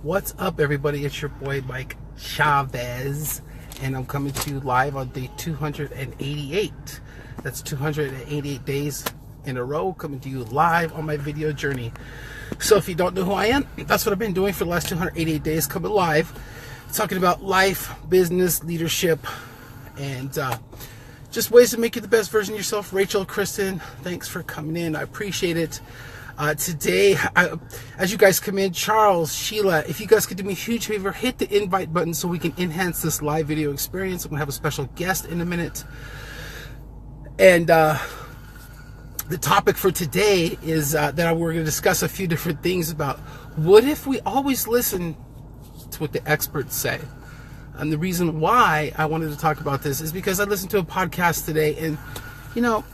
What's up, everybody? It's your boy Mike Chavez, and I'm coming to you live on day 288. That's 288 days in a row coming to you live on my video journey. So if you don't know who I am, that's what I've been doing for the last 288 days, coming live, talking about life, business, leadership, and just ways to make you the best version of yourself. Rachel, Kristen, thanks for coming in. I appreciate it. Today, as you guys come in, Charles, Sheila, if you guys could do me a huge favor, hit the invite button so we can enhance this live video experience. I'm going to have a special guest in a minute. And the topic for today is that we're going to discuss a few different things about what if we always listen to what the experts say. And the reason why I wanted to talk about this is because I listened to a podcast today, and, you know,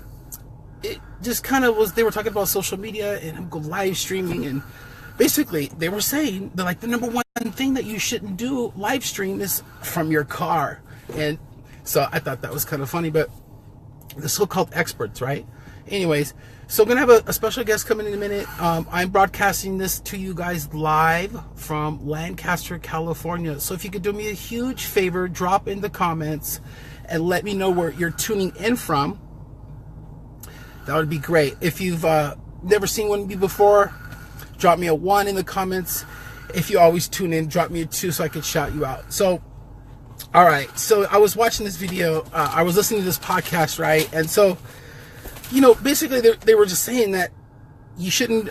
it just kind of was, they were talking about social media and live streaming, and basically they were saying that, like, the number one thing that you shouldn't do live stream is from your car. And so I thought that was kind of funny, but the so-called experts, right? Anyways, so I'm gonna have a special guest coming in a minute. I'm broadcasting this to you guys live from Lancaster, California. So if you could do me a huge favor, drop in the comments and let me know where you're tuning in from. That would be great. If you've never seen one of me before, drop me a 1 in the comments. If you always tune in, drop me a 2 so I can shout you out. So, all right. So I was watching this video. I was listening to this podcast, right? And so, you know, basically they were just saying that you shouldn't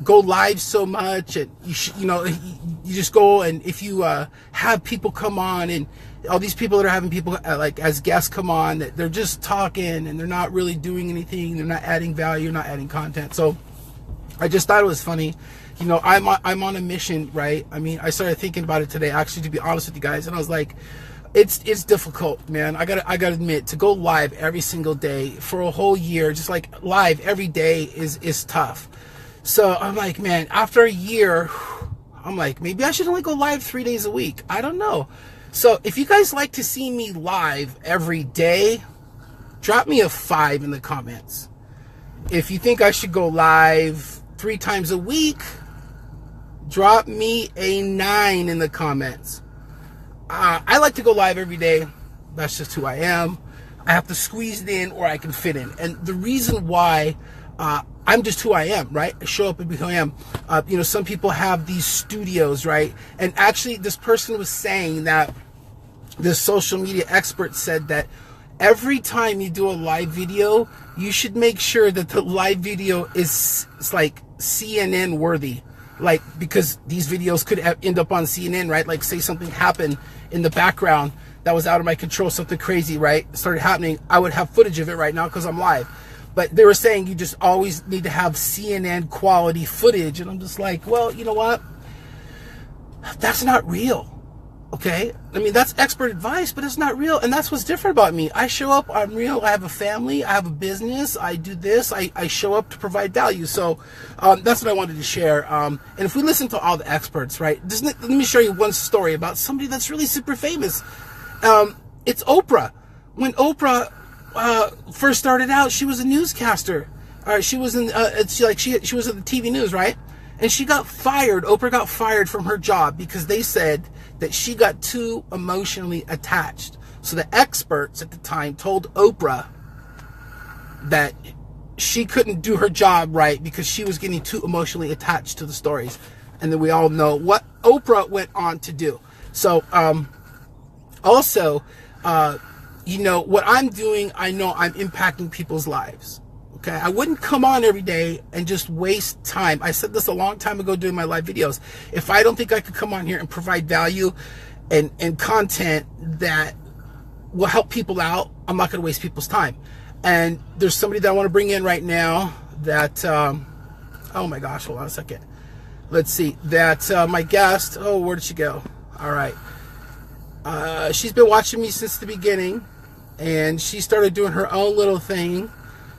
go live so much, and you should, you know, you just go, and if you have people come on, and all these people that are having people like as guests come on, that they're just talking and they're not really doing anything, they're not adding value, not adding content. So I just thought it was funny. You know, I'm on a mission, right? I mean, I started thinking about it today, actually, to be honest with you guys, and I was like, it's difficult, man. I gotta admit, to go live every single day for a whole year, just like live every day is tough. So I'm like, man, after a year, I'm like, maybe I should only go live 3 days a week. I don't know. So if you guys like to see me live every day, drop me a 5 in the comments. If you think I should go live 3 times a week, drop me a 9 in the comments. I like to go live every day. That's just who I am. I have to squeeze it in, or I can fit in. And the reason why I'm just who I am, right? I show up and be who I am. You know, some people have these studios, right? And actually, this person was saying that this social media expert said that every time you do a live video, you should make sure that the live video is like CNN worthy. Like, because these videos could end up on CNN, right? Like, say something happened in the background that was out of my control, something crazy, right, started happening, I would have footage of it right now because I'm live. But they were saying you just always need to have CNN quality footage. And I'm just like, well, you know what? That's not real. Okay? I mean, that's expert advice, but it's not real. And that's what's different about me. I show up, I'm real, I have a family, I have a business, I do this, I show up to provide value. So that's what I wanted to share. And if we listen to all the experts, right, let me show you one story about somebody that's really super famous. It's Oprah. When Oprah first started out, she was a newscaster. She was in she was in the TV news, right? And she got fired. Oprah got fired from her job because they said that she got too emotionally attached. So the experts at the time told Oprah that she couldn't do her job right because she was getting too emotionally attached to the stories. And then we all know what Oprah went on to do. So also, you know, what I'm doing, I know I'm impacting people's lives. Okay, I wouldn't come on every day and just waste time. I said this a long time ago doing my live videos. If I don't think I could come on here and provide value and content that will help people out, I'm not going to waste people's time. And there's somebody that I want to bring in right now that, oh my gosh, hold on a second. Let's see, that my guest, oh, where did she go? All right. She's been watching me since the beginning, and she started doing her own little thing.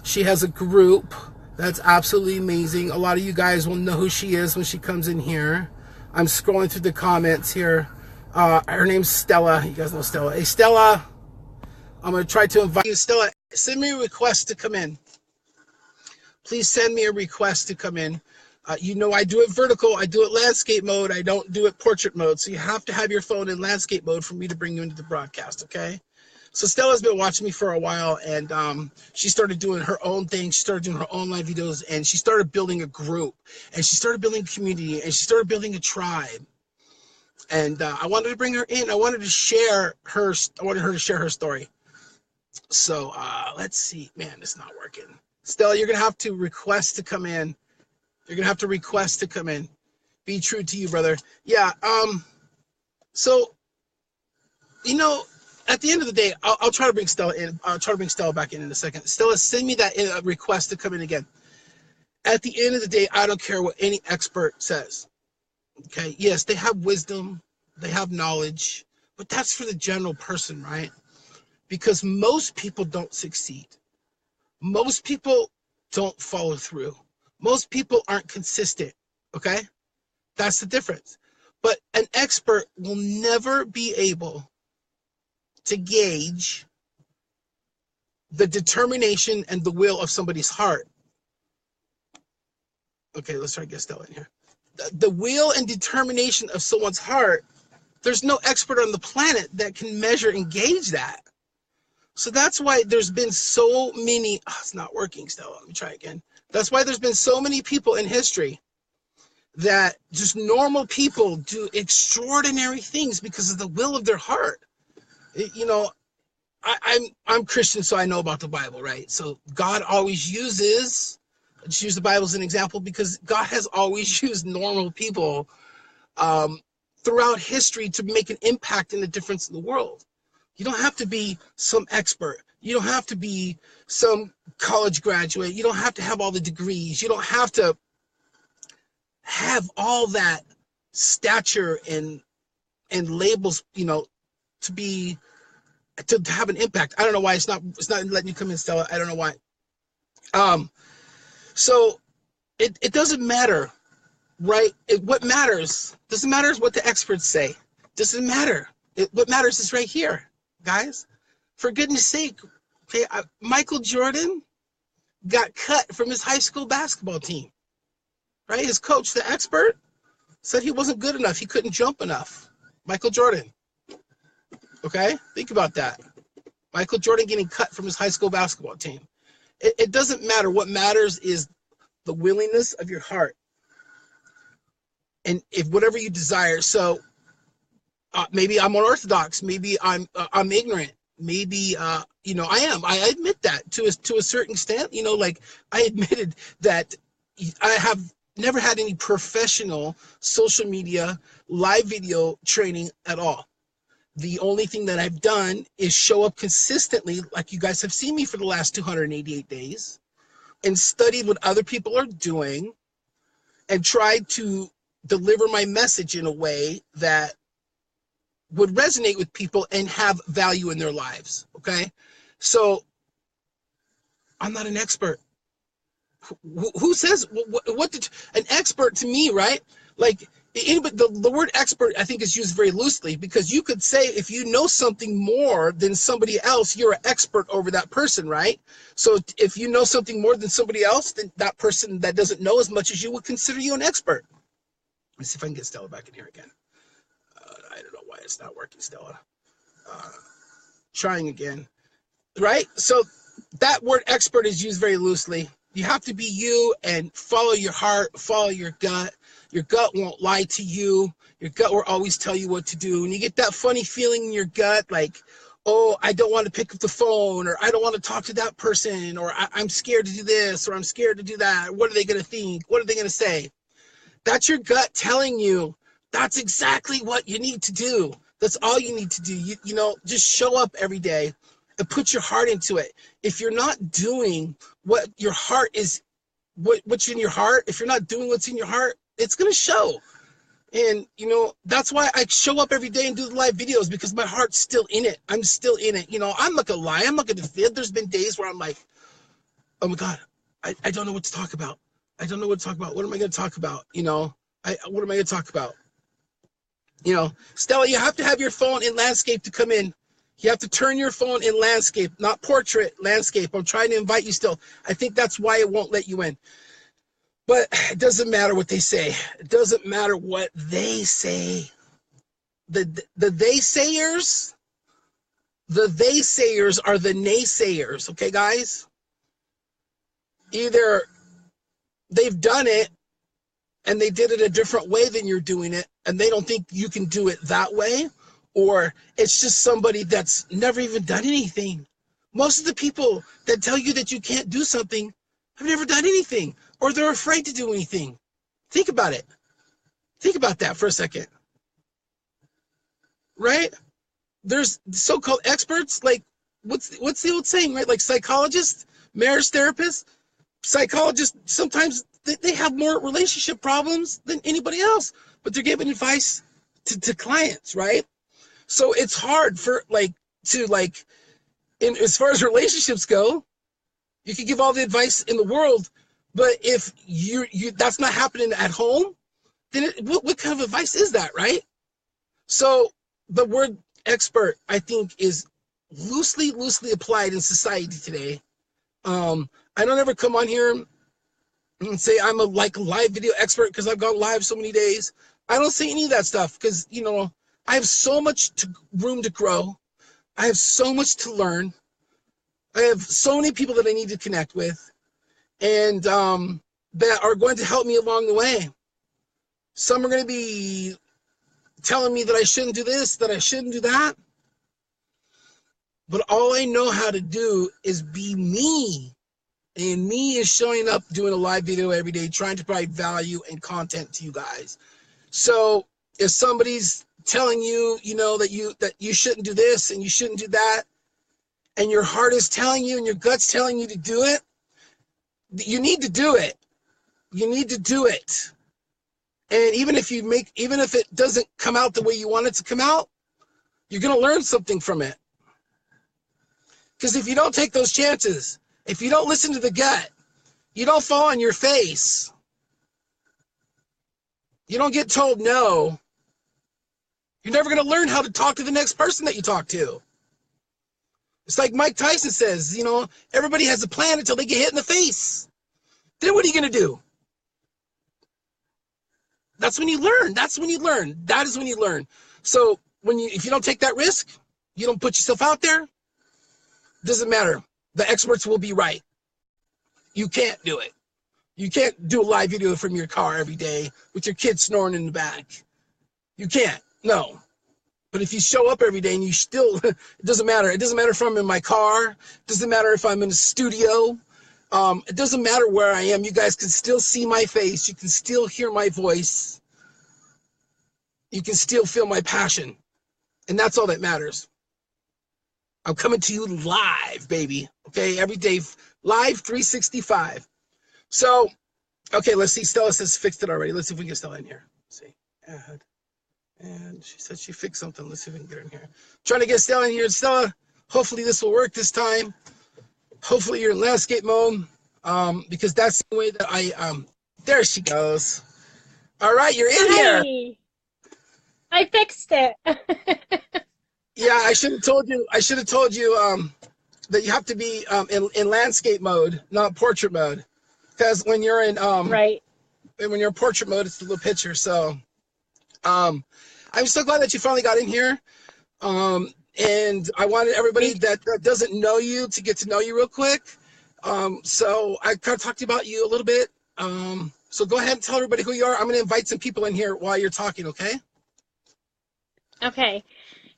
She has a group that's absolutely amazing. A lot of you guys will know who she is when she comes in here. I'm scrolling through the comments here. Her name's Stella. You guys know Stella. Hey, Stella, I'm going to try to invite you. Stella, send me a request to come in. Please send me a request to come in. You know, I do it vertical, I do it landscape mode, I don't do it portrait mode. So you have to have your phone in landscape mode for me to bring you into the broadcast, okay? So Stella's been watching me for a while, and she started doing her own thing. She started doing her own live videos, and she started building a group, and she started building a community, and she started building a tribe. And I wanted to bring her in. I wanted her to share her story. So let's see. Man, it's not working. Stella, you're gonna have to request to come in. You're gonna have to request to come in. Be true to you, brother. Yeah. So, you know, at the end of the day, I'll try to bring Stella in. I'll try to bring Stella back in a second. Stella, send me that request to come in again. At the end of the day, I don't care what any expert says. Okay. Yes, they have wisdom, they have knowledge, but that's for the general person, right? Because most people don't succeed. Most people don't follow through. Most people aren't consistent, okay? That's the difference. But an expert will never be able to gauge the determination and the will of somebody's heart. Okay, let's try to get Stella in here. The will and determination of someone's heart, there's no expert on the planet that can measure and gauge that. So that's why there's been so many, it's not working, Stella, let me try again. That's why there's been so many people in history that just normal people do extraordinary things because of the will of their heart. You know, I'm Christian, so I know about the Bible, right? So God always uses, let's use the Bible as an example, because God has always used normal people throughout history to make an impact and a difference in the world. You don't have to be some expert. You don't have to be some college graduate. You don't have to have all the degrees. You don't have to have all that stature and labels, you know, to have an impact. I don't know why it's not letting you come in, Stella. I don't know why. So it doesn't matter, right? What matters doesn't matter is what the experts say. Doesn't matter. What matters is right here, guys. For goodness sake, okay, Michael Jordan got cut from his high school basketball team, right? His coach, the expert, said he wasn't good enough. He couldn't jump enough. Michael Jordan. Okay? Think about that. Michael Jordan getting cut from his high school basketball team. It doesn't matter. What matters is the willingness of your heart. And if whatever you desire. So maybe I'm unorthodox. Maybe I'm ignorant. Maybe you know, I am. I admit that to a certain extent. You know, like I admitted that I have never had any professional social media live video training at all. The only thing that I've done is show up consistently, like you guys have seen me for the last 288 days, and studied what other people are doing and tried to deliver my message in a way that would resonate with people and have value in their lives, okay? So I'm not an expert. Who says, what did, an expert to me, right? Like, the word expert, I think, is used very loosely, because you could say if you know something more than somebody else, you're an expert over that person, right? So if you know something more than somebody else, then that person that doesn't know as much as you would consider you an expert. Let me see if I can get Stella back in here again. I don't know why it's not working, Stella. Trying again, right? So that word expert is used very loosely. You have to be you and follow your heart, follow your gut. Your gut won't lie to you. Your gut will always tell you what to do. And you get that funny feeling in your gut, like, oh, I don't want to pick up the phone, or I don't want to talk to that person, or I'm scared to do this, or I'm scared to do that. What are they going to think? What are they going to say? That's your gut telling you that's exactly what you need to do. That's all you need to do. You know, just show up every day and put your heart into it. If you're not doing what your heart is, what's in your heart, if you're not doing what's in your heart, it's going to show. And, you know, that's why I show up every day and do the live videos, because my heart's still in it. I'm still in it. You know, I'm not going to lie. I'm not going to fib. There's been days where I'm like, oh my God, I don't know what to talk about. I don't know what to talk about. What am I going to talk about? You know, what am I going to talk about? You know, Stella, you have to have your phone in landscape to come in. You have to turn your phone in landscape, not portrait, landscape. I'm trying to invite you still. I think that's why it won't let you in. But it doesn't matter what they say. It doesn't matter what they say. The they sayers are the naysayers, okay, guys? Either they've done it and they did it a different way than you're doing it, and they don't think you can do it that way, or it's just somebody that's never even done anything. Most of the people that tell you that you can't do something have never done anything, or they're afraid to do anything. Think about it. Think about that for a second. Right? There's so-called experts, like what's the old saying, right? Like psychologists, marriage therapists, psychologists, sometimes they have more relationship problems than anybody else, but they're giving advice to clients, right? So it's hard for as far as relationships go, you can give all the advice in the world, but if you that's not happening at home, then what kind of advice is that, right? So the word expert, I think, is loosely applied in society today. I don't ever come on here and say I'm a live video expert because I've gone live so many days. I don't say any of that stuff because, I have so much room to grow. I have so much to learn. I have so many people that I need to connect with, and that are going to help me along the way. Some are going to be telling me that I shouldn't do this, that I shouldn't do that. But all I know how to do is be me. And me is showing up, doing a live video every day, trying to provide value and content to you guys. So if somebody's telling you, that you shouldn't do this and you shouldn't do that, and your heart is telling you and your gut's telling you to do it, you need to do it. You need to do it. And even if it doesn't come out the way you want it to come out, you're going to learn something from it. Because if you don't take those chances, if you don't listen to the gut, you don't fall on your face, you don't get told no, you're never going to learn how to talk to the next person that you talk to. It's like Mike Tyson says, everybody has a plan until they get hit in the face. Then what are you going to do? That's when you learn. That is when you learn. So if you don't take that risk, you don't put yourself out there, doesn't matter. The experts will be right. You can't do it. You can't do a live video from your car every day with your kids snoring in the back. You can't. No. But if you show up every day and you still, it doesn't matter. It doesn't matter if I'm in my car. It doesn't matter if I'm in a studio. It doesn't matter where I am. You guys can still see my face. You can still hear my voice. You can still feel my passion. And that's all that matters. I'm coming to you live, baby. Okay, every day, live 365. So, okay, let's see. Stella says fixed it already. Let's see if we can get Stella in here. Let's see. Add. And she said she fixed something. Let's see if we can get her in here. Trying to get Stella in here. Stella, hopefully this will work this time. Hopefully you're in landscape mode, because that's the way that there she goes. All right, you're in here. I fixed it. Yeah, I should have told you that you have to be in landscape mode, not portrait mode. Because when you're in right. When you're in portrait mode, it's the little picture. So I'm so glad that you finally got in here. And I wanted everybody that doesn't know you to get to know you real quick. So I kind of talked about you a little bit. So go ahead and tell everybody who you are. I'm going to invite some people in here while you're talking, okay? Okay.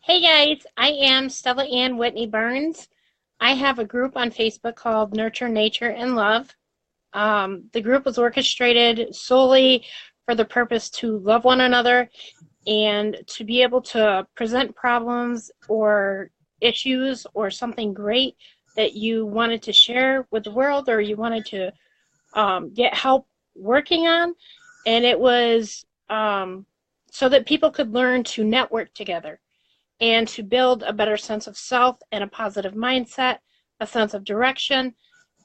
Hey guys, I am Stella Ann Whitney Burns. I have a group on Facebook called Nurture, Nature, and Love. The group was orchestrated solely for the purpose to love one another and to be able to present problems or issues or something great that you wanted to share with the world or you wanted to get help working on. And it was so that people could learn to network together and to build a better sense of self and a positive mindset, a sense of direction,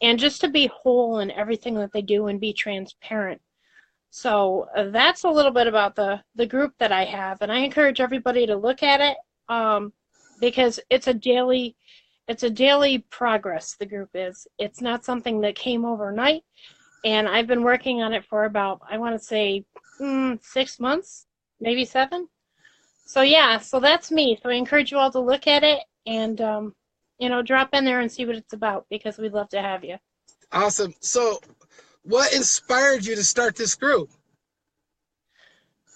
and just to be whole in everything that they do and be transparent. So that's a little bit about the group that I have, and I encourage everybody to look at it because it's a daily progress. The group is. It's not something that came overnight. And I've been working on it for about, I want to say, 6 months, maybe 7. So yeah, so that's me. So I encourage you all to look at it and drop in there and see what it's about because we'd love to have you. Awesome. So, what inspired you to start this group?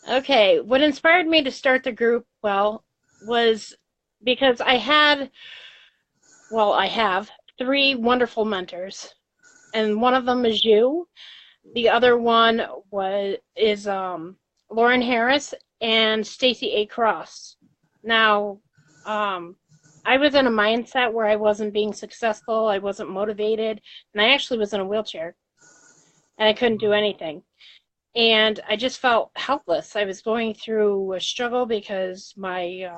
Okay, what inspired me to start the group, well, was because I have 3 wonderful mentors, and one of them is you. The other one is Lauren Harris and Stacy A. Cross. Now, um, I was in a mindset where I wasn't being successful, I wasn't motivated, and I actually was in a wheelchair, and I couldn't do anything. And I just felt helpless. I was going through a struggle because my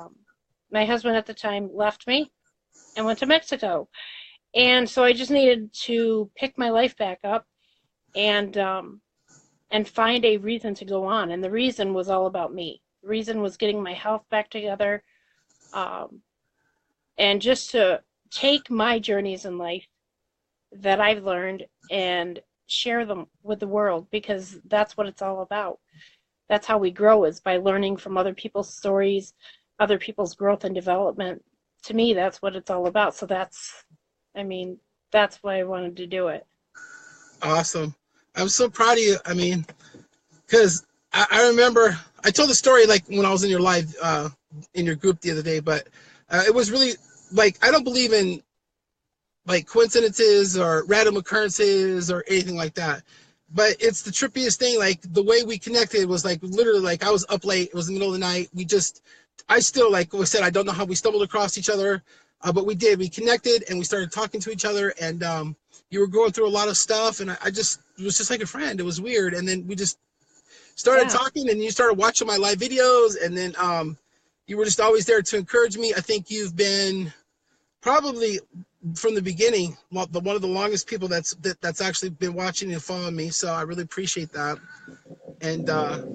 husband at the time left me and went to Mexico, and so I just needed to pick my life back up and find a reason to go on. And the reason was all about me. The reason was getting my health back together, um, and just to take my journeys in life that I've learned and share them with the world because that's what it's all about. That's how we grow is by learning from other people's stories, other people's growth and development. To me, that's what it's all about. So I mean, that's why I wanted to do it. Awesome. I'm so proud of you. I mean, because I remember I told the story like when I was in your live in your group the other day, but it was really like I don't believe in like coincidences or random occurrences or anything like that. But it's the trippiest thing. Like the way we connected was like literally like I was up late. It was the middle of the night. I still like I said I don't know how we stumbled across each other, but we did. We connected and we started talking to each other. And you were going through a lot of stuff, and I just it was just like a friend. It was weird. And then we just started Yeah. talking, and you started watching my live videos, and then you were just always there to encourage me. I think you've been probably from the beginning one of the longest people that's actually been watching and following me. So I really appreciate that. And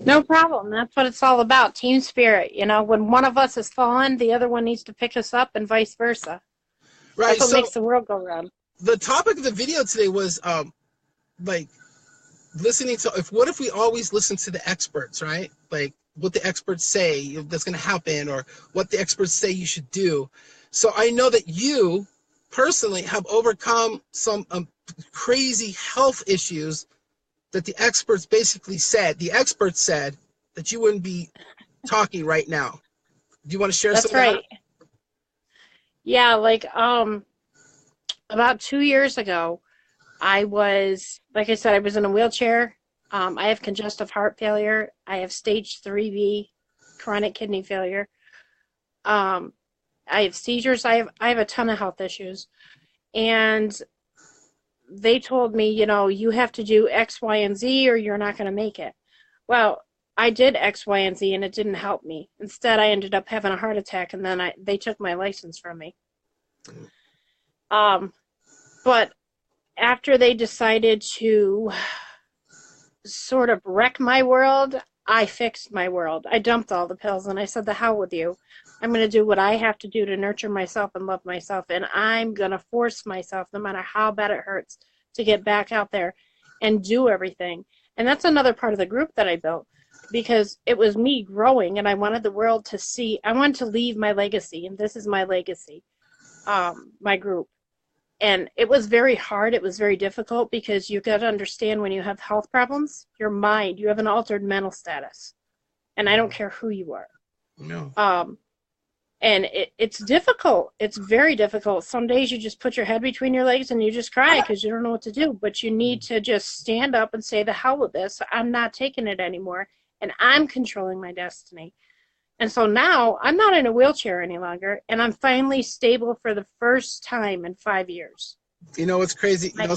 No problem. That's what it's all about. Team spirit. When one of us has fallen, the other one needs to pick us up and vice versa. right, That's what so makes the world go round. the topic of the video today was like listening to if what if we always listen to the experts, right? Like what the experts say that's going to happen or what the experts say you should do. So I know that you personally have overcome some crazy health issues that the experts said that you wouldn't be talking right now. Do you want to share some That's of that? right. Yeah, like about 2 years ago, like I said, I was in a wheelchair. I have congestive heart failure. I have stage 3B chronic kidney failure. Um, I have seizures. I have a ton of health issues. And they told me, you have to do X, Y, and Z or you're not going to make it. Well, I did X, Y, and Z and it didn't help me. Instead, I ended up having a heart attack and then they took my license from me. Um, but after they decided to sort of wreck my world, I fixed my world. I dumped all the pills and I said, the hell with you. I'm going to do what I have to do to nurture myself and love myself. And I'm going to force myself, no matter how bad it hurts, to get back out there and do everything. And that's another part of the group that I built because it was me growing and I wanted the world to see, I wanted to leave my legacy. And this is my legacy, my group. And it was very hard. It was very difficult because you got to understand when you have health problems, your mind, you have an altered mental status. And I don't care who you are. No. And it's difficult. It's very difficult. Some days you just put your head between your legs and you just cry because you don't know what to do. But you need to just stand up and say, the hell with this. I'm not taking it anymore. And I'm controlling my destiny. And so now I'm not in a wheelchair any longer, and I'm finally stable for the first time in 5 years. You know what's crazy? You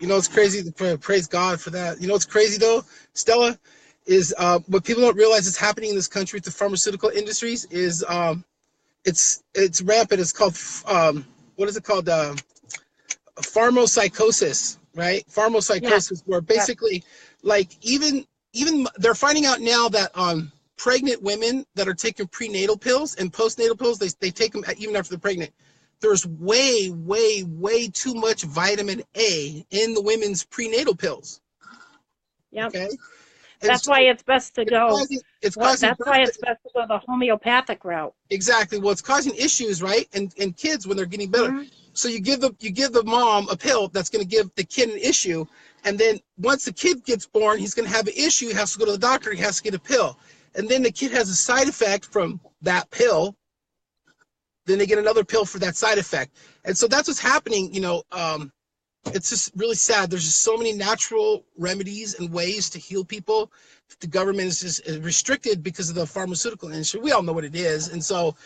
know what's crazy? Praise God for that. You know what's crazy though, Stella, is what people don't realize is happening in this country with the pharmaceutical industries is it's rampant. It's called what is it called? Pharmopsychosis, right? Yeah, Pharmopsychosis, where yeah, basically, like even they're finding out now that pregnant women that are taking prenatal pills and postnatal pills, they take them even after they're pregnant. There's way, way, way too much vitamin A in the women's prenatal pills. Yep. Okay, and That's so why it's best to go. it's What? causing That's why it's best to go the homeopathic route. exactly. Well, it's causing issues, right? And kids when they're getting better. Hmm. So you give the mom a pill that's going to give the kid an issue, and then once the kid gets born, he's going to have an issue. He has to go to the doctor. He has to get a pill, and then the kid has a side effect from that pill. Then they get another pill for that side effect, and so that's what's happening. It's just really sad. There's just so many natural remedies and ways to heal people. The government is just restricted because of the pharmaceutical industry. We all know what it is, and so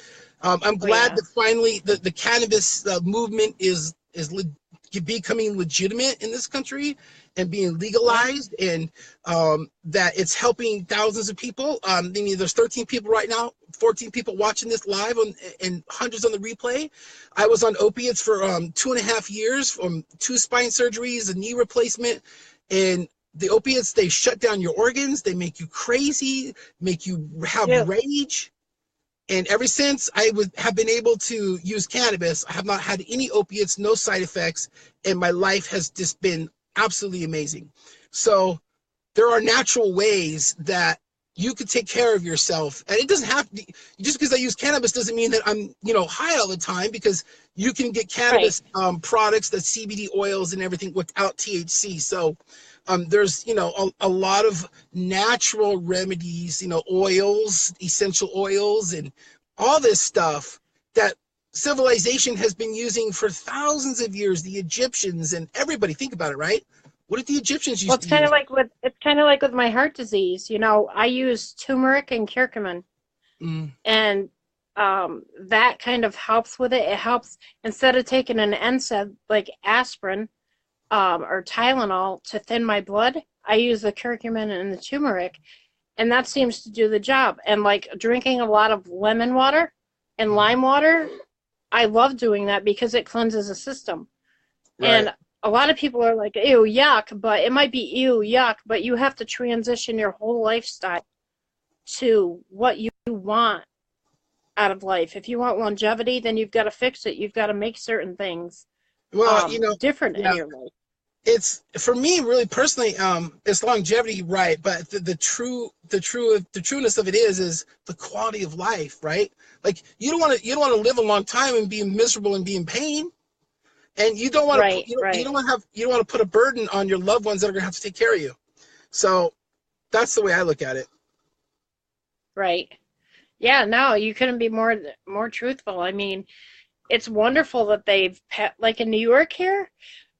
I'm Oh glad yeah. that finally the cannabis movement is becoming legitimate in this country and being Yep. legalized, and that it's helping thousands of people. I mean, there's 13 people right now, 14 people watching this live, and hundreds on the replay. I was on opiates for 2.5 years, from 2 spine surgeries, a knee replacement, and the opiates, they shut down your organs, they make you crazy, make you have Yep. rage. And ever since I have been able to use cannabis, I have not had any opiates, no side effects, and my life has just been absolutely amazing. So there are natural ways that you could take care of yourself, and it doesn't have to be, just because I use cannabis doesn't mean that I'm high all the time, because you can get Right. cannabis products, the CBD oils and everything, without THC. So there's a lot of natural remedies, oils, essential oils, and all this stuff that civilization has been using for thousands of years. The Egyptians and everybody, think about it, right? What did the Egyptians Well, used it's to kind of use? like with my heart disease. I use turmeric and curcumin, Mm, and that kind of helps with it. It helps instead of taking an NSAID like aspirin or Tylenol to thin my blood. I use the curcumin and the turmeric, and that seems to do the job. And like drinking a lot of lemon water and mm, lime water, I love doing that because it cleanses the system. right. And a lot of people are like, ew, yuck, but it might be ew, yuck, but you have to transition your whole lifestyle to what you want out of life. If you want longevity, then you've got to fix it. You've got to make certain things Well, different in yeah, your life. it's for me really personally, it's longevity, right? But the trueness of it is the quality of life, right? Like you don't want to live a long time and be miserable and be in pain. And you don't want to put Right, right, you don't want to put a burden on your loved ones that are going to have to take care of you. So that's the way I look at it. right. Yeah, no, you couldn't be more truthful. I mean, it's wonderful that like in New York here,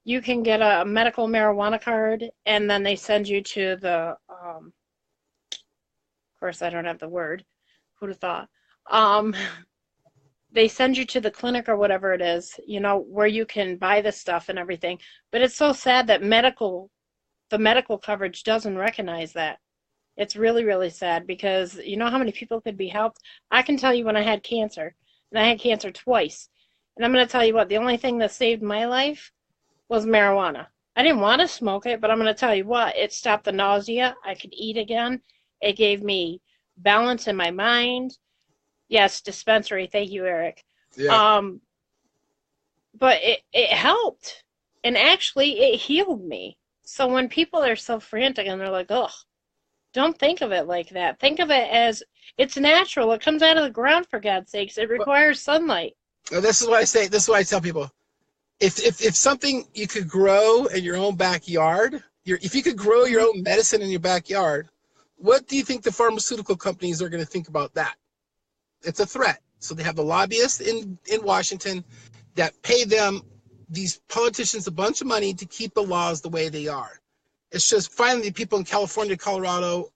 you can get a medical marijuana card, and then they send you to of course, I don't have the word. Who'd have thought? Um, they send you to the clinic or whatever it is, where you can buy the stuff and everything. But it's so sad that the medical coverage doesn't recognize that. It's really, really sad because you know how many people could be helped? I can tell you when I had cancer, and I had cancer twice. And I'm going to tell you what, the only thing that saved my life was marijuana. I didn't want to smoke it, but I'm going to tell you what, it stopped the nausea. I could eat again. It gave me balance in my mind. Yes, dispensary. Thank you, Eric. Yeah. Um, but it helped. And actually, it healed me. So when people are so frantic and they're like, ugh, don't think of it like that. Think of it as it's natural. It comes out of the ground, for God's sakes. It Well, requires sunlight. this is what I say. This is what I tell people. If something you could grow in your own backyard, if you could grow your Mhm. own medicine in your backyard, what do you think the pharmaceutical companies are going to think about that? It's a threat. So they have the lobbyists in Washington that pay them, these politicians, a bunch of money to keep the laws the way they are. It's just finally people in California, Colorado,